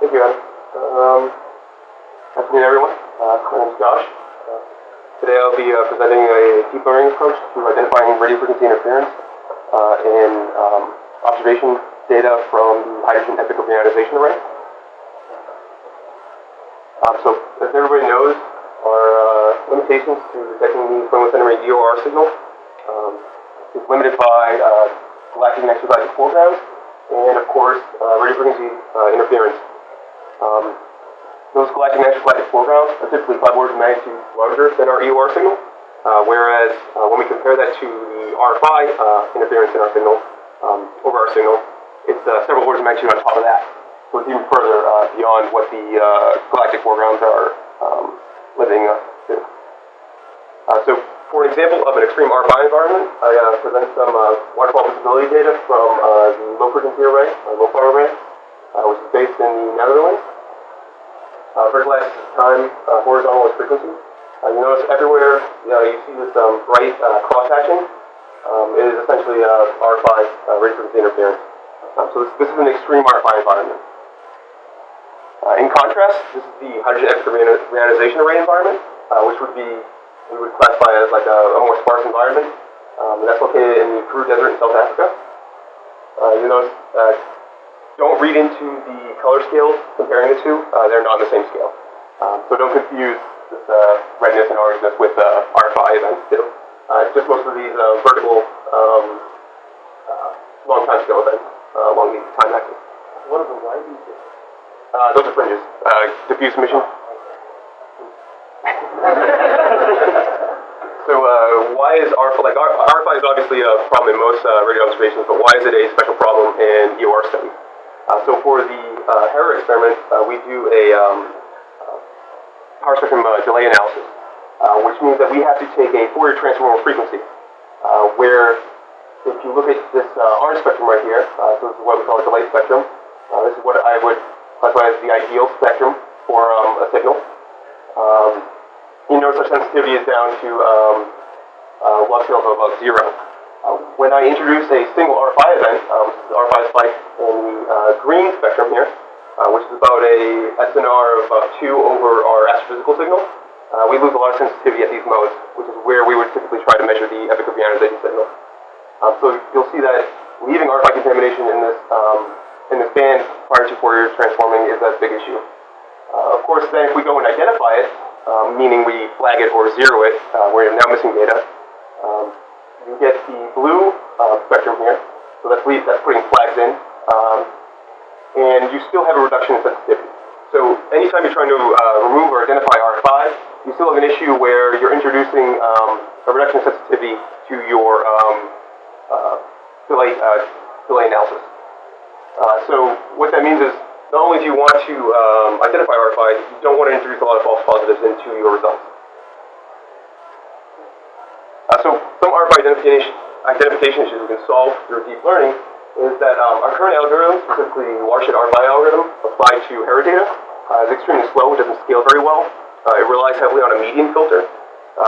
Thank you, Adam. Afternoon, everyone. My name is Josh. Today I'll be presenting a deep learning approach to identifying radio frequency interference in observation data from the hydrogen epic ionization array. So, as everybody knows, our limitations to detecting the 21 centimeter EOR signal is limited by galactic and extragalactic foregrounds, and of course, radio frequency interference. Those galactic and extragalactic foregrounds are typically 5 orders of magnitude larger than our EOR signal, whereas when we compare that to the R5 interference in our signal, over our signal, it's several orders of magnitude on top of that. So it's even further beyond what the galactic foregrounds are limiting us to. So for an example of an extreme R5 environment, I present some waterfall visibility data from the low frequency array, low power array, which is based in the Netherlands. Vertical axis is time, horizontal is frequency. You notice everywhere you see this bright cross-hatching. It is essentially R5 radio frequency interference. So this is an extreme R5 environment. In contrast, this is the hydrogen epic reionization array environment, which we would classify as like a more sparse environment. And that's located in the Karoo Desert in South Africa. You notice, don't read into the color scales comparing the two. They're not on the same scale. So don't confuse this redness and orangeness with R5 events too. It's just most of these vertical long time scale events along the time axis. What are the widens? Those are fringes. Diffuse emission. So why is R5, like R5 is obviously a problem in most radio observations, but why is it a special problem in EOR studies? So for the Hera experiment, we do a power spectrum delay analysis, which means that we have to take a Fourier transform of frequency, where if you look at this orange spectrum right here, so this is what we call a delay spectrum. This is what I would classify as the ideal spectrum for a signal. You notice our sensitivity is down to log scales of about 0. When I introduce a single R5 event, which is the R5 spike in the green spectrum here, which is about a SNR of about 2 over our astrophysical signal, we lose a lot of sensitivity at these modes, which is where we would typically try to measure the epic ionization signal. So you'll see that leaving R5 contamination in this band prior to Fourier transforming is a big issue. Of course, then if we go and identify it, meaning we flag it or zero it, we're now missing data. You get the blue spectrum here, so that's putting flags in, and you still have a reduction in sensitivity. So anytime you're trying to remove or identify R5, you still have an issue where you're introducing a reduction in sensitivity to your delay analysis. So what that means is, not only do you want to identify R5, you don't want to introduce a lot of false positives into your results. So some R5 identification issues we can solve through deep learning is that our current algorithm, specifically the watershed R5 algorithm, applied to Hera data, is extremely slow. It doesn't scale very well. It relies heavily on a median filter,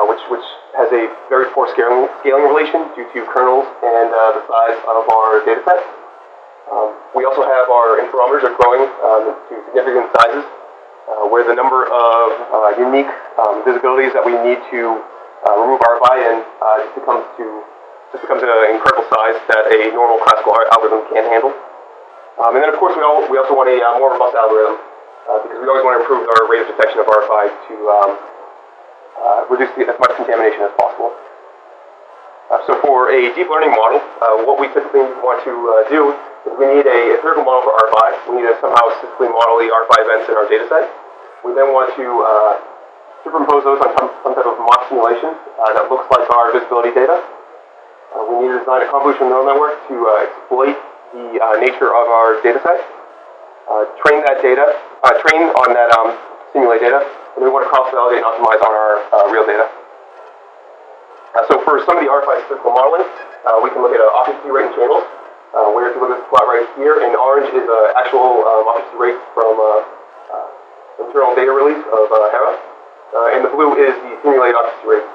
which has a very poor scaling relation due to kernels and the size of our data set. We also have our interferometers are growing to significant sizes, where the number of unique visibilities that we need to remove R5 in just becomes an incredible size that a normal classical algorithm can't handle. And then of course we also want a more robust algorithm because we always want to improve our rate of detection of R5 to reduce as much contamination as possible. So for a deep learning model, what we typically want to do is we need a empirical model for R5. We need to somehow statistically model the R5 events in our data set. We then want to superimpose those on some type of mock simulation that looks like our visibility data. We need to design a convolutional neural network to exploit the nature of our data set, train on that simulated data, and we want to cross-validate and optimize on our real data. So for some of the R5 statistical modeling, we can look at occupancy rate in channels, where if you look at this plot right here, in orange is actual occupancy rate from internal data release of Hera, and the blue is the simulated occupancy rate.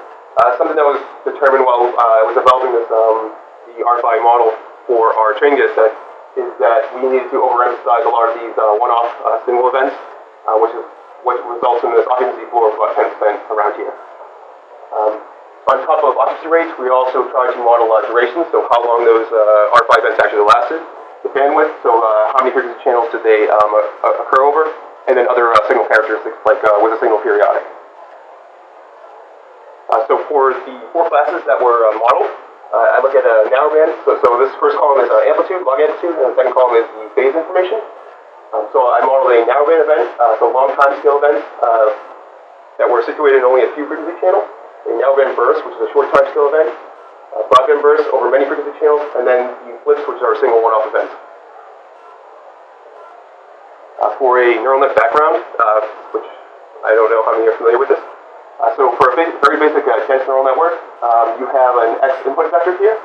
Something that was determined while I was developing this the R5 model for our training data set is that we needed to overemphasize a lot of these one-off single events, which results in this occupancy floor of about 10% around here. On top of occupancy rates, we also tried to model duration, so how long those R5 events actually lasted, the bandwidth, so how many frequency channels did they occur over, and then other signal characteristics like was a signal periodic. So for the 4 classes that were modeled, I look at a narrowband. So this first column is amplitude, log amplitude, and the second column is the phase information. So I modeled a narrowband event, so long time scale events that were situated in only a few frequency channels, a narrowband burst, which is a short time scale event, a broadband burst over many frequency channels, and then the flips, which are single one-off events. For a neural net background, which I don't know how many are familiar with this. So for a very basic dense neural network, you have an X input vector here,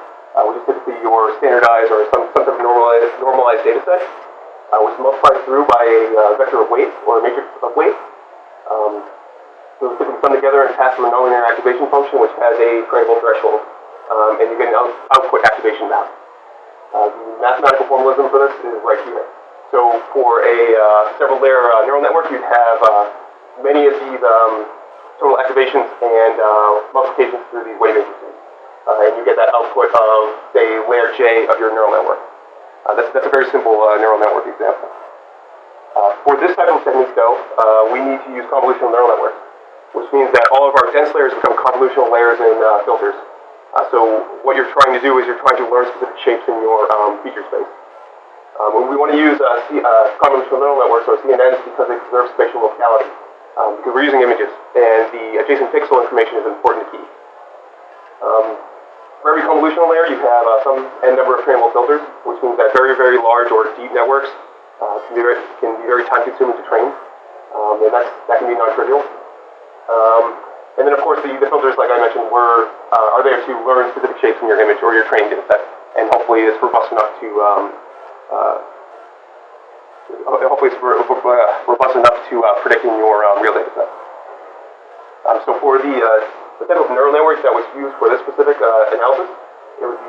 which is typically your standardized or some type of normalized data set, which is multiplied through by a vector of weight or a matrix of weight. Those typically come together and pass through a nonlinear activation function, which has a trainable threshold, and you get an output activation map. The mathematical formalism for this is right here. So for a several layer neural network, you'd have many of these total activations and multiplications through these weight matrices. And you get that output of, say, layer J of your neural network. That's a very simple neural network example. For this type of technique, though, we need to use convolutional neural networks, which means that all of our dense layers become convolutional layers in filters. So what you're trying to do is you're trying to learn specific shapes in your feature space. We want to use convolutional neural networks, or CNNs, because they preserve spatial locality. Because we're using images, and the adjacent pixel information is important to keep. For every convolutional layer, you have some n number of trainable filters, which means that very, very large or deep networks can be very time-consuming to train, and that can be non-trivial. And then, of course, the filters, like I mentioned, are there to learn specific shapes in your image or your training data set, and hopefully it's robust enough to predicting your real data set. So for the type of neural network that was used for this specific analysis, it was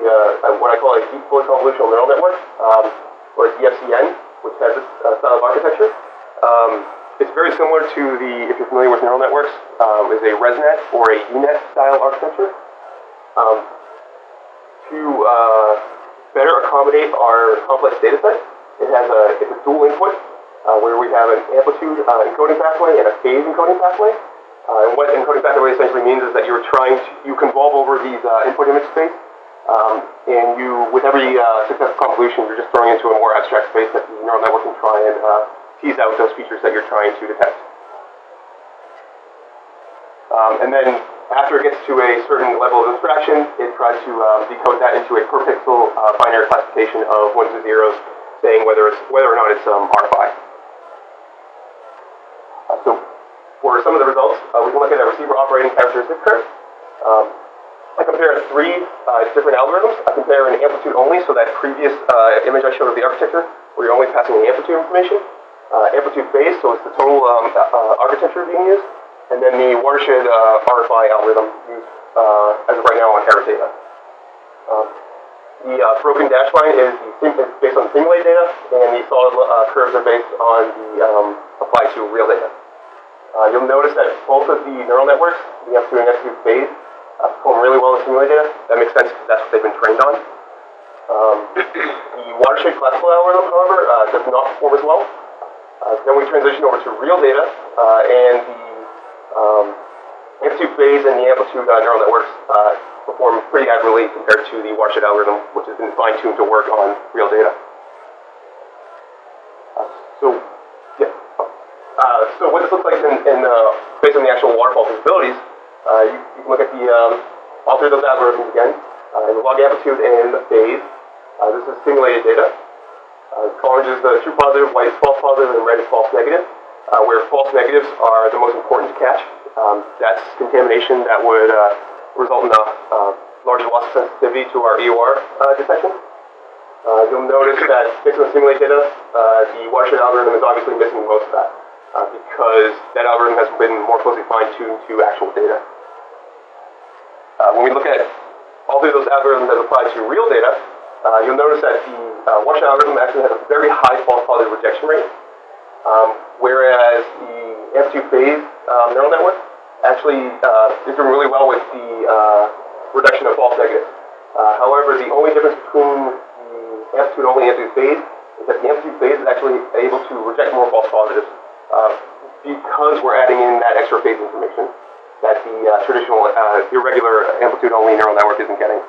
what I call a deep fully convolutional neural network, or a DFCN, which has this style of architecture. It's very similar to if you're familiar with neural networks, is a ResNet or a UNet style architecture. To better accommodate our complex data set, it's a dual input, where we have an amplitude encoding pathway and a phase encoding pathway. And what encoding pathway essentially means is that you convolve over these input image space, and with every successive convolution, you're just throwing into a more abstract space that the neural network can try and tease out those features that you're trying to detect. And then after it gets to a certain level of abstraction, it tries to decode that into a per pixel binary classification of ones and zeros, saying whether or not it's R5. So for some of the results, we can look at a receiver operating characteristic curve. I compare 3 different algorithms. I compare an amplitude only, so that previous image I showed of the architecture, where you're only passing the amplitude information. Amplitude phase, so it's the total architecture being used. And then the watershed RFI algorithm used as of right now on Hera data. The broken dash line is based on the simulated data, and the solid curves are based on the applied to real data. You'll notice that both of the neural networks, the amplitude and amplitude phase, perform really well in simulated data. That makes sense because that's what they've been trained on. The watershed classical algorithm, however, does not perform as well. Then we transition over to real data, and the amplitude phase and the amplitude neural networks perform pretty admirably compared to the watershed algorithm, which has been fine-tuned to work on real data. So what this looks like based on the actual waterfall capabilities, you can look at all 3 of those algorithms again, in the log amplitude and the phase. This is simulated data. Orange is the true positive, white is false positive, and red is false negative, where false negatives are the most important to catch. That's contamination that would result in a larger loss of sensitivity to our EOR detection. You'll notice that based on the simulated data, the watershed algorithm is obviously missing most of that, because that algorithm has been more closely fine-tuned to actual data. When we look at all 3 of those algorithms as applied to real data, you'll notice that the washed algorithm actually has a very high false positive rejection rate, whereas the amplitude phase neural network actually is doing really well with the reduction of false negatives. However, the only difference between the amplitude only and amplitude phase is that the amplitude phase is actually able to reject more false positives because we're adding in that extra phase information that the traditional irregular amplitude only neural network isn't getting.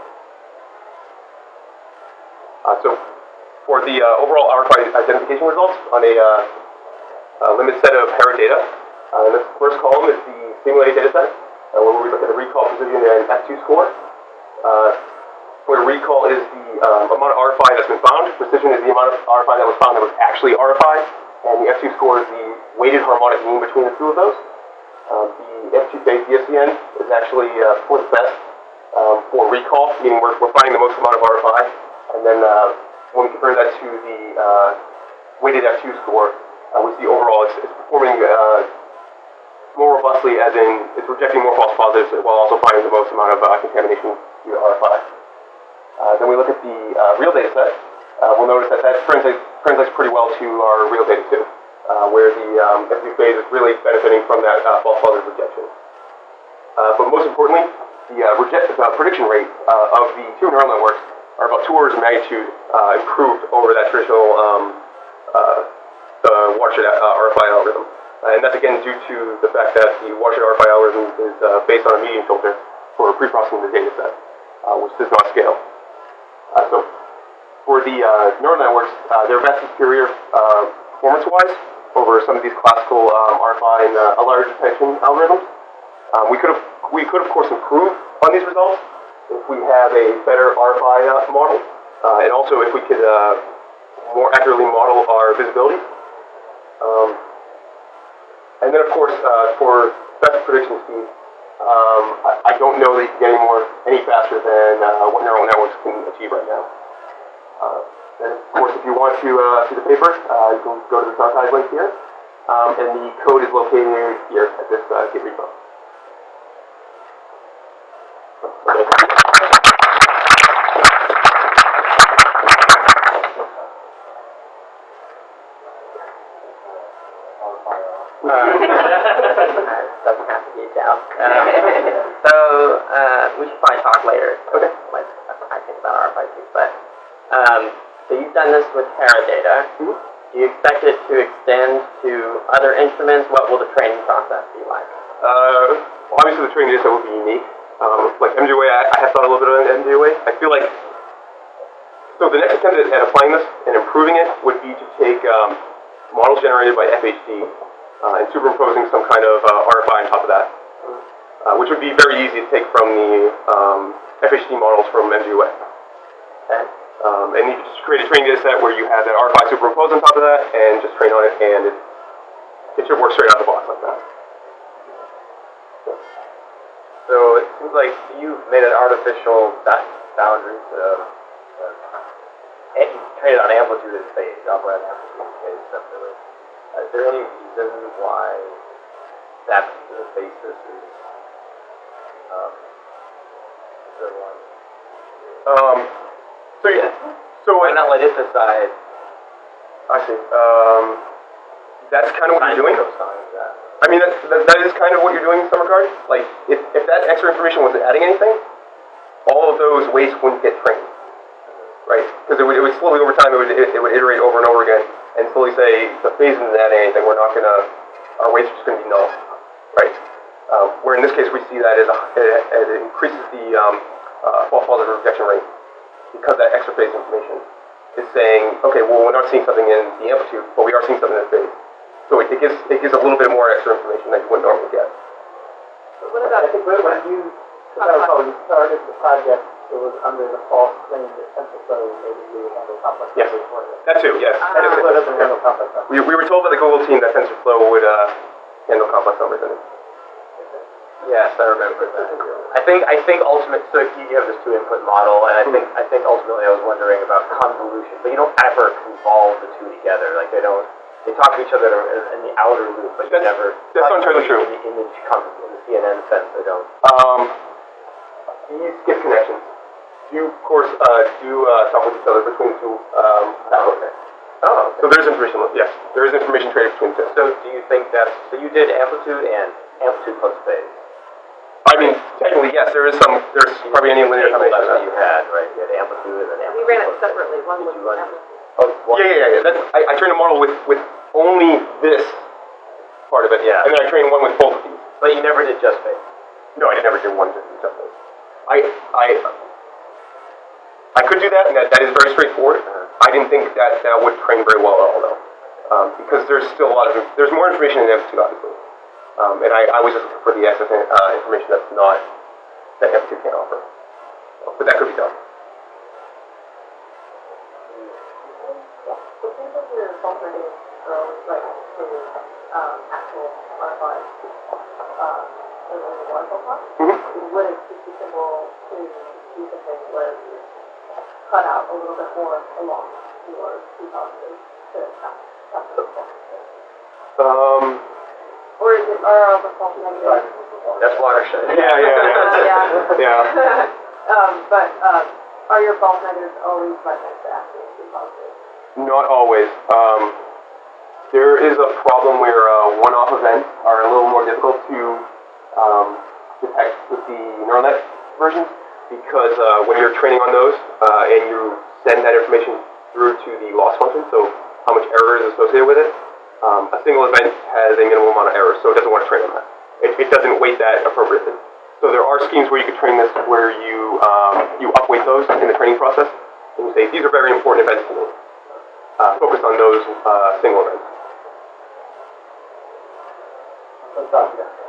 So for the overall RFI identification results on a limited set of hairy data, the first column is the simulated data set, where we look at the recall precision and F2 score. Where recall is the amount of RFI that's been found, precision is the amount of RFI that was found that was actually RFI, and the F2 score is the weighted harmonic mean between the two of those. The F2 phase DSCN is actually for the best for recall, meaning we're finding the most amount of RFI, and then when we compare that to the weighted F2 score, we see overall it's performing more robustly, as in it's rejecting more false positives while also finding the most amount of contamination due to RFI. Then we look at the real data set. We'll notice that translates pretty well to our real data too, where the F2 phase is really benefiting from that false positive rejection. But most importantly, the prediction rate of the two neural networks are about 2 orders of magnitude improved over that traditional the watershed RFI algorithm. And that's again due to the fact that the watershed RFI algorithm is based on a median filter for pre-processing the data set, which does not scale. So for the neural networks, they're vastly superior performance-wise over some of these classical RFI and a large detection algorithms. We could of course improve on these results if we have a better RFI model, and also if we could more accurately model our visibility. And then of course, for best prediction speed, I don't know that you can get any faster than what neural networks can achieve right now. And of course, if you want to see the paper, you can go to this archive link here, and the code is located here at this Git repo. Doesn't have to be a job. We should probably talk later. Okay. What I think about RFID. But so you've done this with Teradata. Mm-hmm. Do you expect it to extend to other instruments? What will the training process be like? Obviously, the training data set will be unique. Like MWA, I have thought a little bit on MWA. I feel like so the next attempt at applying this and improving it would be to take models generated by FHD and superimposing some kind of RFI on top of that, which would be very easy to take from the FHD models from MWA. Okay. And you could just create a training data set where you have that RFI superimposed on top of that and just train on it, and it should work straight out of the box like that. So it seems like you've made an artificial boundary to you train it on amplitude and phase, opera and amplitude and phase separately. Is there any reason why that particular basis is good one? So why not let it decide? I see. That's kind of what you're doing. That. I mean, that is kind of what you're doing in some regard. Like, if that extra information wasn't adding anything, all of those weights wouldn't get trained, right? Because it would slowly over time, it would iterate over and over again, and slowly say, the phase isn't adding anything, we're not gonna, our weights are just gonna be null, right? Where in this case, we see that as it increases the false positive rejection rate, because that extra phase information is saying, okay, well, we're not seeing something in the amplitude, but we are seeing something in the phase. So it gives a little bit more extra information that you wouldn't normally get. What about, I think when you started the project, it was under the false claim that TensorFlow maybe you handle complex Yes. numbers for it. That too, yes. TensorFlow doesn't handle complex numbers. We were told by the Google team that TensorFlow would handle complex numbers in it. Yes, I remember that. I think ultimately, so you have this 2-input model, and I think ultimately I was wondering about convolution, but you don't ever convolve the two together. Like they talk to each other in the outer loop, but That's not entirely true. In the CNN sense, they don't. You skip connections. do, of course, talk with each other between the two networks. Okay. Oh, So there's information, yes, there is information traded between the two. so do you think that's, so you did amplitude and amplitude plus phase? I mean, technically, yes, there's probably any linear Table, combination that's what of you that. had, right? You had amplitude and then amplitude. We ran it plus phase. separately, one was Did you run- amplitude. Oh, one- Yeah. I trained a model with only this part of it, Yeah. and then I trained one with both of these. But you never did just phase. No, I never did one just those. I could do that, and that is very straightforward. I didn't think that would train very well at all, though, because there's still a lot of there's more information in M2, obviously, and I was just looking for the excess information that's not that M2 can't offer, but that could be done. It seems like your alternative always right to actual modified in the waterfall plot. Would it be feasible to do something where you cut out a little bit more along your two positives to capture the false negative? Or is it are all the false negatives? That's watershed. Yeah. But are your false negatives always right next to actual two positives? Not always. There is a problem where one-off events are a little more difficult to detect with the neural net versions, because when you're training on those and you send that information through to the loss function, so how much error is associated with it, a single event has a minimal amount of error, so it doesn't want to train on that. It doesn't weight that appropriately. So there are schemes where you could train this where you upweight those in the training process, and you say, these are very important events to me. Focus on those single events. Let's talk about